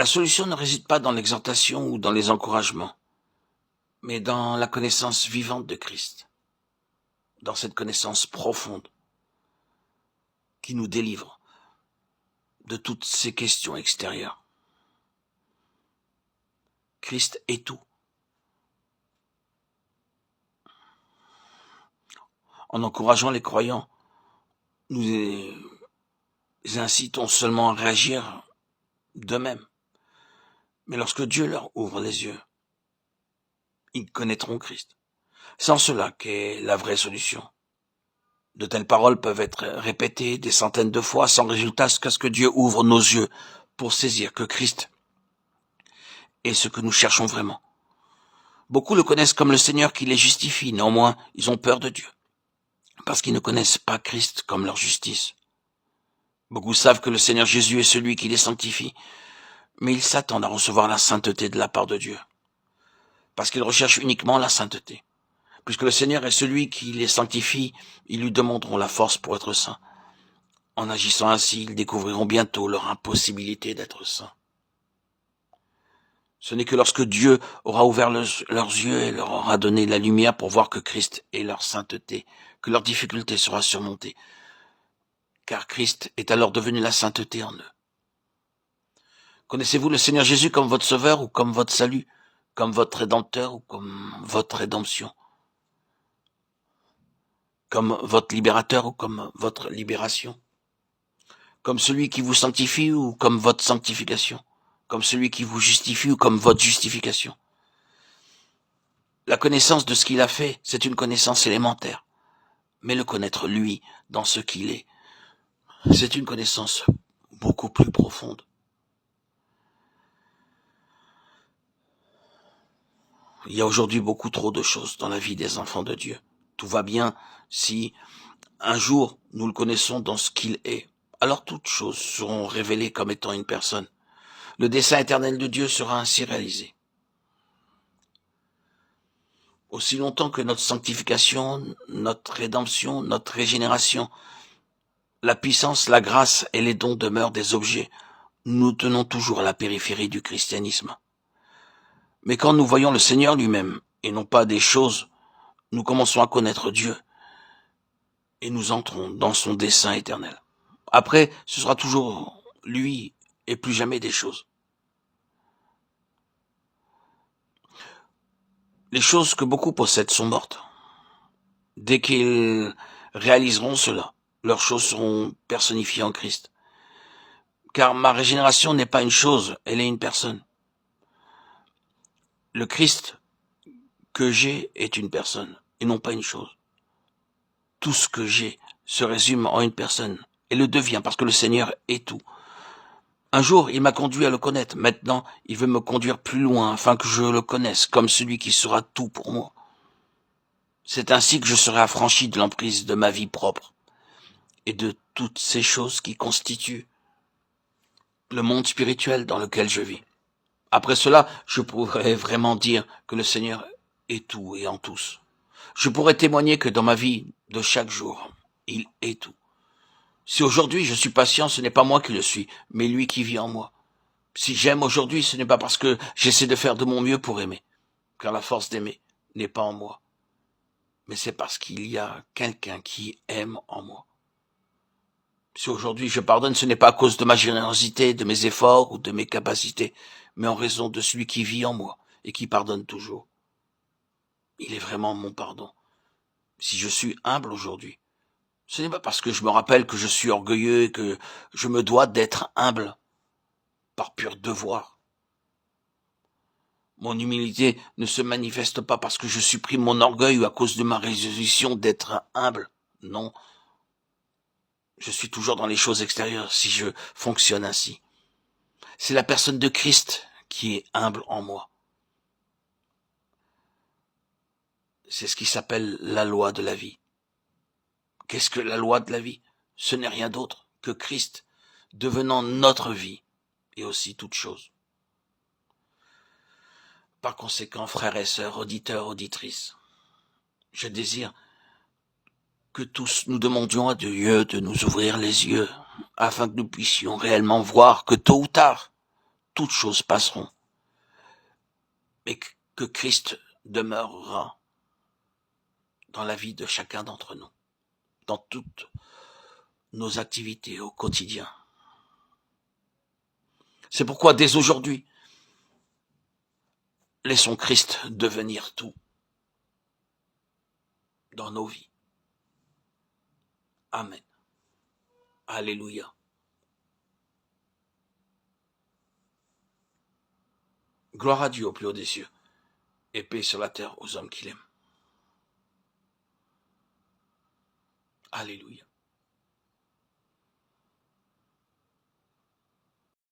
La solution ne réside pas dans l'exhortation ou dans les encouragements, mais dans la connaissance vivante de Christ, dans cette connaissance profonde qui nous délivre de toutes ces questions extérieures. Christ est tout. En encourageant les croyants, nous les incitons seulement à réagir d'eux-mêmes. Mais lorsque Dieu leur ouvre les yeux, ils connaîtront Christ. C'est en cela qu'est la vraie solution. De telles paroles peuvent être répétées des centaines de fois sans résultat jusqu'à ce que Dieu ouvre nos yeux pour saisir que Christ est ce que nous cherchons vraiment. Beaucoup le connaissent comme le Seigneur qui les justifie, néanmoins ils ont peur de Dieu, parce qu'ils ne connaissent pas Christ comme leur justice. Beaucoup savent que le Seigneur Jésus est celui qui les sanctifie, mais ils s'attendent à recevoir la sainteté de la part de Dieu, parce qu'ils recherchent uniquement la sainteté. Puisque le Seigneur est celui qui les sanctifie, ils lui demanderont la force pour être saints. En agissant ainsi, ils découvriront bientôt leur impossibilité d'être saints. Ce n'est que lorsque Dieu aura ouvert leurs yeux et leur aura donné la lumière pour voir que Christ est leur sainteté, que leur difficulté sera surmontée. Car Christ est alors devenu la sainteté en eux. Connaissez-vous le Seigneur Jésus comme votre sauveur ou comme votre salut, comme votre rédempteur ou comme votre rédemption, comme votre libérateur ou comme votre libération, comme celui qui vous sanctifie ou comme votre sanctification, comme celui qui vous justifie ou comme votre justification. La connaissance de ce qu'il a fait, c'est une connaissance élémentaire, mais le connaître lui dans ce qu'il est, c'est une connaissance beaucoup plus profonde. Il y a aujourd'hui beaucoup trop de choses dans la vie des enfants de Dieu. Tout va bien si un jour nous le connaissons dans ce qu'il est. Alors toutes choses seront révélées comme étant une personne. Le dessein éternel de Dieu sera ainsi réalisé. Aussi longtemps que notre sanctification, notre rédemption, notre régénération, la puissance, la grâce et les dons demeurent des objets, nous tenons toujours à la périphérie du christianisme. Mais quand nous voyons le Seigneur lui-même, et non pas des choses, nous commençons à connaître Dieu, et nous entrons dans son dessein éternel. Après, ce sera toujours lui, et plus jamais des choses. Les choses que beaucoup possèdent sont mortes. Dès qu'ils réaliseront cela, leurs choses seront personnifiées en Christ. Car ma régénération n'est pas une chose, elle est une personne. Le Christ que j'ai est une personne, et non pas une chose. Tout ce que j'ai se résume en une personne, et le devient parce que le Seigneur est tout. Un jour, il m'a conduit à le connaître. Maintenant, il veut me conduire plus loin afin que je le connaisse comme celui qui sera tout pour moi. C'est ainsi que je serai affranchi de l'emprise de ma vie propre et de toutes ces choses qui constituent le monde spirituel dans lequel je vis. Après cela, je pourrais vraiment dire que le Seigneur est tout et en tous. Je pourrais témoigner que dans ma vie de chaque jour, il est tout. Si aujourd'hui je suis patient, ce n'est pas moi qui le suis, mais lui qui vit en moi. Si j'aime aujourd'hui, ce n'est pas parce que j'essaie de faire de mon mieux pour aimer, car la force d'aimer n'est pas en moi, mais c'est parce qu'il y a quelqu'un qui aime en moi. Si aujourd'hui je pardonne, ce n'est pas à cause de ma générosité, de mes efforts ou de mes capacités, mais en raison de celui qui vit en moi et qui pardonne toujours. Il est vraiment mon pardon. Si je suis humble aujourd'hui, ce n'est pas parce que je me rappelle que je suis orgueilleux et que je me dois d'être humble, par pur devoir. Mon humilité ne se manifeste pas parce que je supprime mon orgueil ou à cause de ma résolution d'être humble. Non. Je suis toujours dans les choses extérieures si je fonctionne ainsi. C'est la personne de Christ qui est humble en moi. C'est ce qui s'appelle la loi de la vie. Qu'est-ce que la loi de la vie? Ce n'est rien d'autre que Christ devenant notre vie et aussi toute chose. Par conséquent, frères et sœurs, auditeurs, auditrices, je désire que tous nous demandions à Dieu de nous ouvrir les yeux afin que nous puissions réellement voir que tôt ou tard, toutes choses passeront, mais que Christ demeurera dans la vie de chacun d'entre nous, dans toutes nos activités au quotidien. C'est pourquoi dès aujourd'hui, laissons Christ devenir tout dans nos vies. Amen. Alléluia. Gloire à Dieu au plus haut des cieux, et paix sur la terre aux hommes qu'il aime. Alléluia.